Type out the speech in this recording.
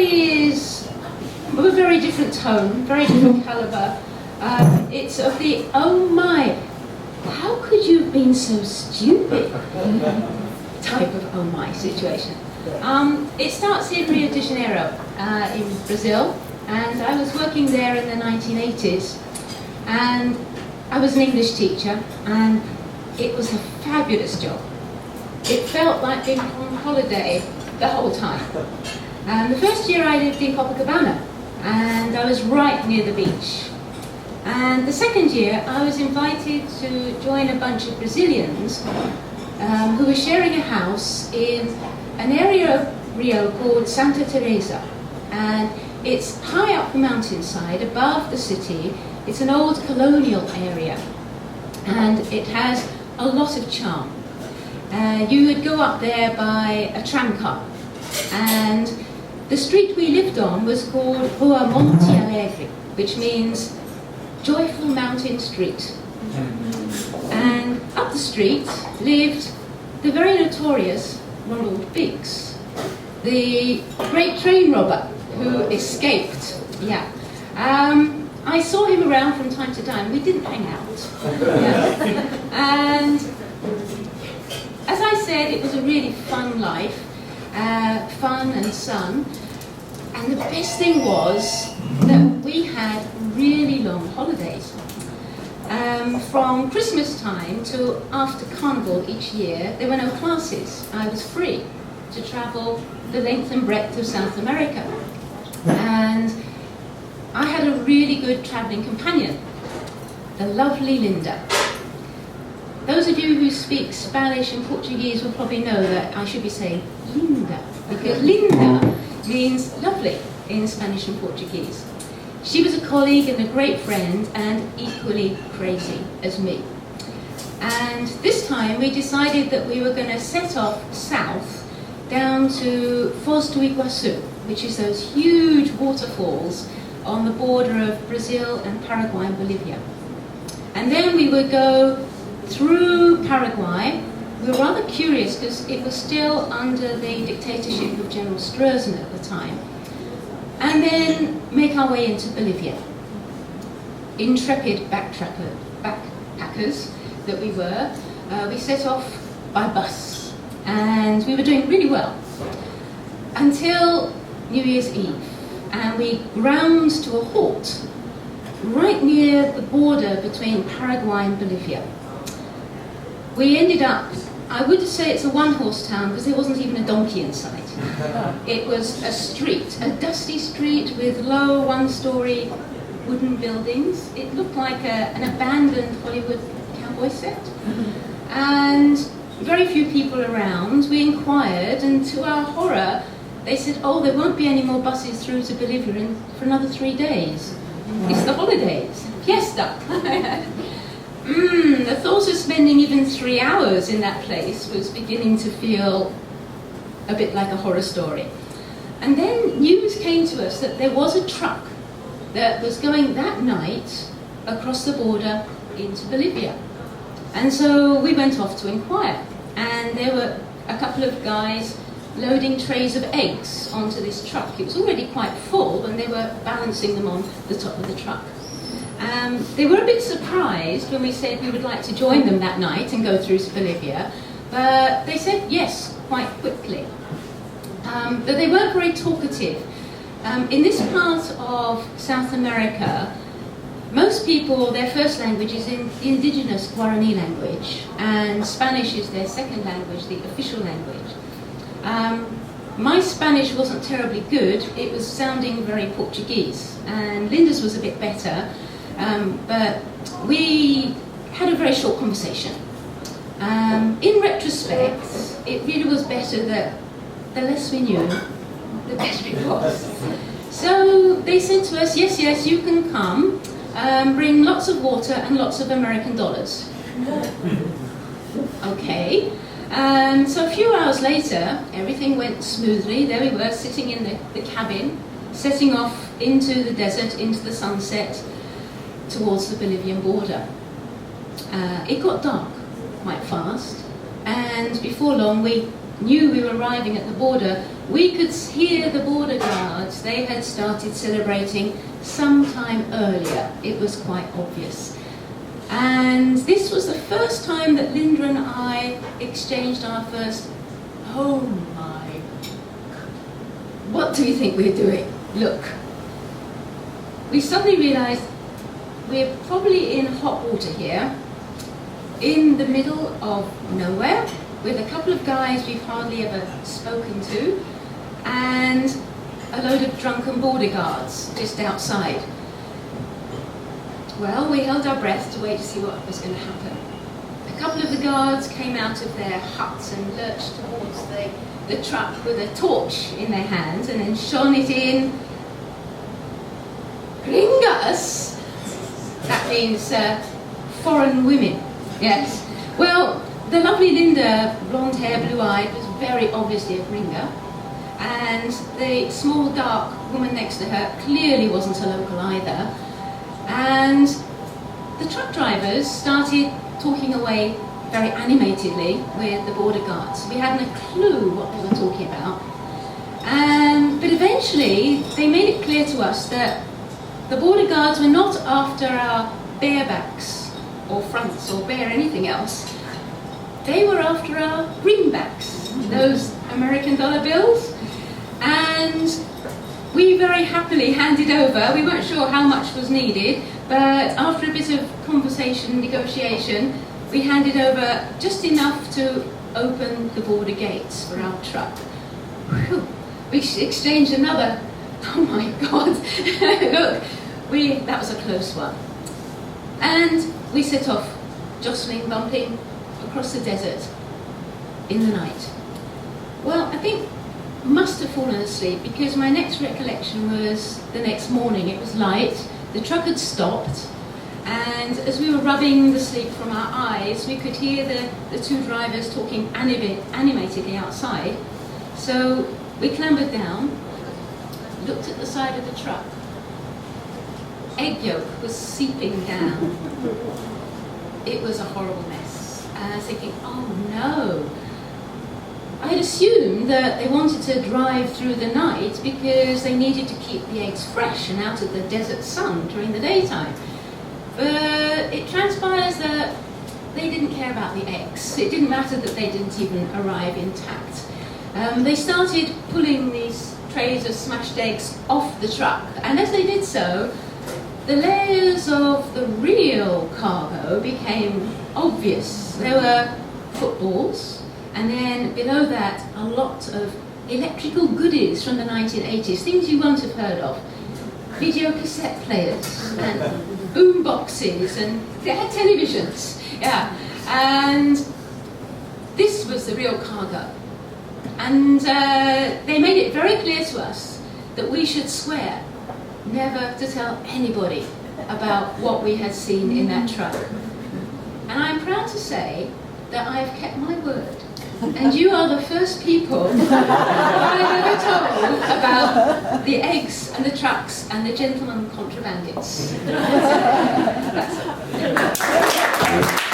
story is of a very different tone, very different calibre. It's of the, oh my, how could you have been so stupid type of oh my situation. It starts in Rio de Janeiro in Brazil, and I was working there in the 1980s, and I was an English teacher, and it was a fabulous job. It felt like being on holiday the whole time. The first year I lived in Copacabana, and I was right near the beach. And the second year I was invited to join a bunch of Brazilians who were sharing a house in an area of Rio called Santa Teresa. And it's high up the mountainside above the city. It's an old colonial area, and it has a lot of charm. You would go up there by a tram car, and the street we lived on was called Rua Monte Alegre, which means Joyful Mountain Street. And up the street lived the very notorious Ronald Biggs, the great train robber who escaped. Yeah. I saw him around from time to time. We didn't hang out. Yeah. And as I said, it was a really fun life, fun and sun. And the best thing was that we had really long holidays. From Christmas time to after Carnival each year, there were no classes. I was free to travel the length and breadth of South America. And I had a really good travelling companion, the lovely Linda. Those of you who speak Spanish and Portuguese will probably know that I should be saying Linda, because Linda means lovely in Spanish and Portuguese. She was a colleague and a great friend, and equally crazy as me. And this time we decided that we were going to set off south down to Foz do Iguaçu, which is those huge waterfalls on the border of Brazil and Paraguay and Bolivia. And then we would go through Paraguay. We were rather curious because it was still under the dictatorship of General Stroessner at the time. And then make our way into Bolivia. Intrepid backpackers that we were, we set off by bus, and we were doing really well until New Year's Eve, and we ground to a halt right near the border between Paraguay and Bolivia. We ended up, I would say it's a one-horse town because there wasn't even a donkey in sight. It was a street, a dusty street with low one-story wooden buildings. It looked like an abandoned Hollywood cowboy set. And very few people around. We inquired, and to our horror, they said, oh, there won't be any more buses through to Bolivia for another 3 days. It's the holidays. Fiesta. The thought of spending even 3 hours in that place was beginning to feel a bit like a horror story. And then news came to us that there was a truck that was going that night across the border into Bolivia. And so we went off to inquire, and there were a couple of guys loading trays of eggs onto this truck. It was already quite full, and they were balancing them on the top of the truck. They were a bit surprised when we said we would like to join them that night and go through to Bolivia, but they said yes quite quickly. But they weren't very talkative. In this part of South America, most people, their first language is in the indigenous Guarani language, and Spanish is their second language, the official language. My Spanish wasn't terribly good. It was sounding very Portuguese, and Linda's was a bit better. But we had a very short conversation. In retrospect, it really was better that the less we knew, the better it was. So they said to us, yes, yes, you can come, bring lots of water and lots of American dollars. Okay. So a few hours later, everything went smoothly. There we were, sitting in the cabin, setting off into the desert, into the sunset, towards the Bolivian border. It got dark quite fast, and before long we knew we were arriving at the border we could hear the border guards. They had started celebrating sometime earlier. It was quite obvious. And this was the first time that Linda and I exchanged our first, oh my, what do you think we're doing? Look. We suddenly realised we're probably in hot water here, in the middle of nowhere, with a couple of guys we've hardly ever spoken to, and a load of drunken border guards just outside. Well, we held our breath to wait to see what was going to happen. A couple of the guards came out of their huts and lurched towards the truck with a torch in their hands and then shone it in. Gringas? That means foreign women, yes. Well, the lovely Linda, blonde hair, blue-eyed, was very obviously a gringa. And the small, dark woman next to her clearly wasn't a local either. And the truck drivers started talking away very animatedly with the border guards. We hadn't a clue what they were talking about. But eventually, they made it clear to us that the border guards were not after our barebacks or fronts or bare anything else. They were after our greenbacks, those American dollar bills. And we very happily handed over. We weren't sure how much was needed, but after a bit of conversation, negotiation, we handed over just enough to open the border gates for our truck. Whew. We exchanged another. Oh my God, look, that was a close one. And we set off, jostling, bumping across the desert in the night. Well, I think I must have fallen asleep because my next recollection was the next morning. It was light, the truck had stopped, and as we were rubbing the sleep from our eyes, we could hear the two drivers talking animatedly outside. So we clambered down, looked at the side of the truck. Egg yolk was seeping down. It was a horrible mess. And I was thinking, oh no. I had assumed that they wanted to drive through the night because they needed to keep the eggs fresh and out of the desert sun during the daytime. But it transpires that they didn't care about the eggs. It didn't matter that they didn't even arrive intact. They started pulling these trays of smashed eggs off the truck, and as they did so, the layers of the real cargo became obvious. There were footballs, and then below that, a lot of electrical goodies from the 1980s, things you won't have heard of. Video cassette players, and boom boxes, and they had televisions, yeah. And this was the real cargo. And they made it very clear to us that we should swear never to tell anybody about what we had seen in that truck. And I'm proud to say that I've kept my word. And you are the first people I've ever told about the eggs and the trucks and the gentlemen contrabandists. That's all.